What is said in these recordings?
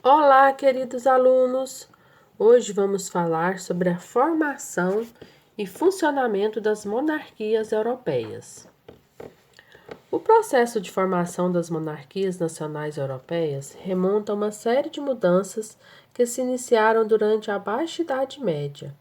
Olá, queridos alunos! Hoje vamos falar sobre a formação e funcionamento das monarquias europeias. O processo de formação das monarquias nacionais europeias remonta a uma série de mudanças que se iniciaram durante a Baixa Idade Média.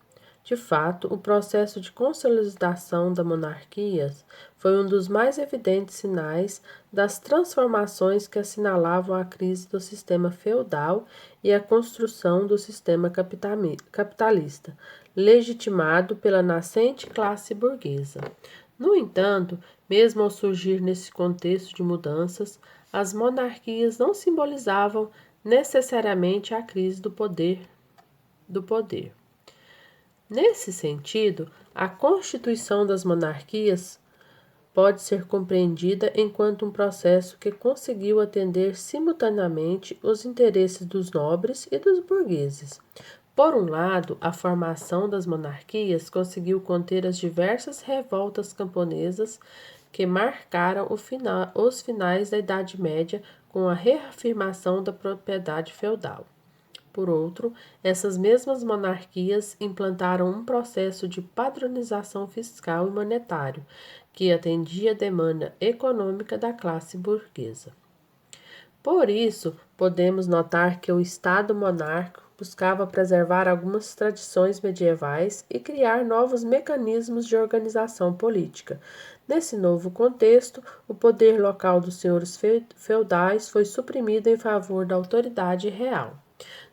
De fato, o processo de consolidação das monarquias foi um dos mais evidentes sinais das transformações que assinalavam a crise do sistema feudal e a construção do sistema capitalista, legitimado pela nascente classe burguesa. No entanto, mesmo ao surgir nesse contexto de mudanças, as monarquias não simbolizavam necessariamente a crise do poder. Nesse sentido, a constituição das monarquias pode ser compreendida enquanto um processo que conseguiu atender simultaneamente os interesses dos nobres e dos burgueses. Por um lado, a formação das monarquias conseguiu conter as diversas revoltas camponesas que marcaram os finais da Idade Média com a reafirmação da propriedade feudal. Por outro, essas mesmas monarquias implantaram um processo de padronização fiscal e monetário que atendia a demanda econômica da classe burguesa. Por isso, podemos notar que o Estado monárquico buscava preservar algumas tradições medievais e criar novos mecanismos de organização política. Nesse novo contexto, o poder local dos senhores feudais foi suprimido em favor da autoridade real.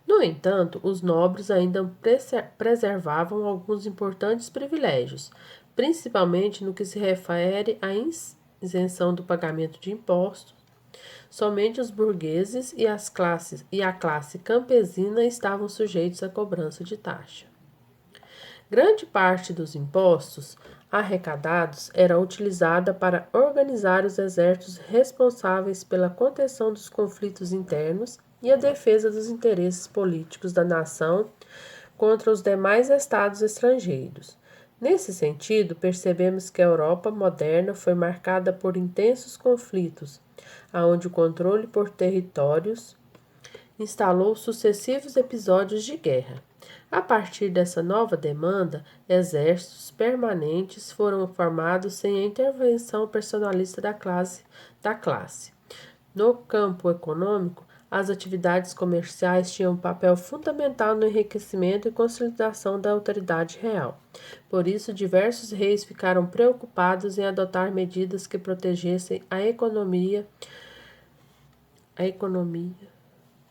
No entanto, os nobres ainda preservavam alguns importantes privilégios, principalmente no que se refere à isenção do pagamento de impostos. Somente os burgueses e a classe campesina estavam sujeitos à cobrança de taxa. Grande parte dos impostos arrecadados era utilizada para organizar os exércitos responsáveis pela contenção dos conflitos internos e a defesa dos interesses políticos da nação contra os demais estados estrangeiros. Nesse sentido, percebemos que a Europa moderna foi marcada por intensos conflitos, onde o controle por territórios instalou sucessivos episódios de guerra. A partir dessa nova demanda, exércitos permanentes foram formados sem a intervenção personalista da classe. No campo econômico, as atividades comerciais tinham um papel fundamental no enriquecimento e consolidação da autoridade real. Por isso, diversos reis ficaram preocupados em adotar medidas que protegessem a economia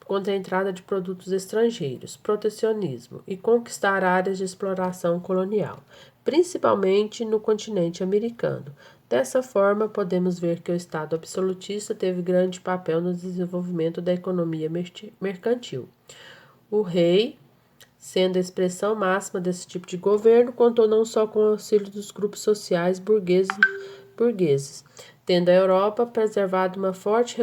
contra a entrada de produtos estrangeiros, protecionismo e conquistar áreas de exploração colonial, principalmente no continente americano. Dessa forma, podemos ver que o Estado absolutista teve grande papel no desenvolvimento da economia mercantil. O rei, sendo a expressão máxima desse tipo de governo, contou não só com o auxílio dos grupos sociais burgueses, tendo a Europa preservado uma forte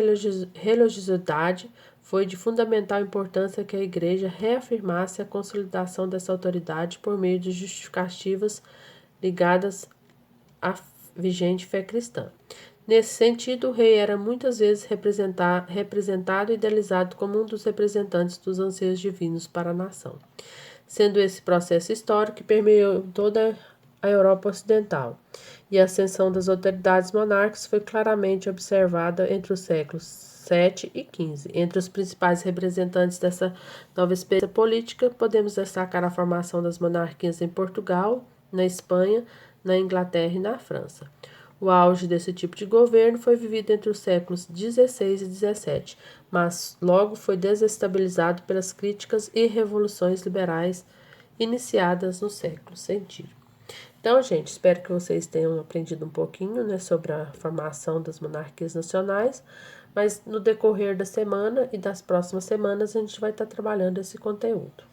religiosidade. Foi de fundamental importância que a Igreja reafirmasse a consolidação dessa autoridade por meio de justificativas ligadas à vigente fé cristã. Nesse sentido, o rei era muitas vezes representado e idealizado como um dos representantes dos anseios divinos para a nação, sendo esse processo histórico que permeou toda a Europa Ocidental, e a ascensão das autoridades monárquicas foi claramente observada entre os séculos VII e XV. Entre os principais representantes dessa nova experiência política, podemos destacar a formação das monarquias em Portugal, na Espanha, na Inglaterra e na França. O auge desse tipo de governo foi vivido entre os séculos XVI e XVII, mas logo foi desestabilizado pelas críticas e revoluções liberais iniciadas no século seguinte. Então, gente, espero que vocês tenham aprendido um pouquinho, sobre a formação das monarquias nacionais, mas no decorrer da semana e das próximas semanas a gente vai estar trabalhando esse conteúdo.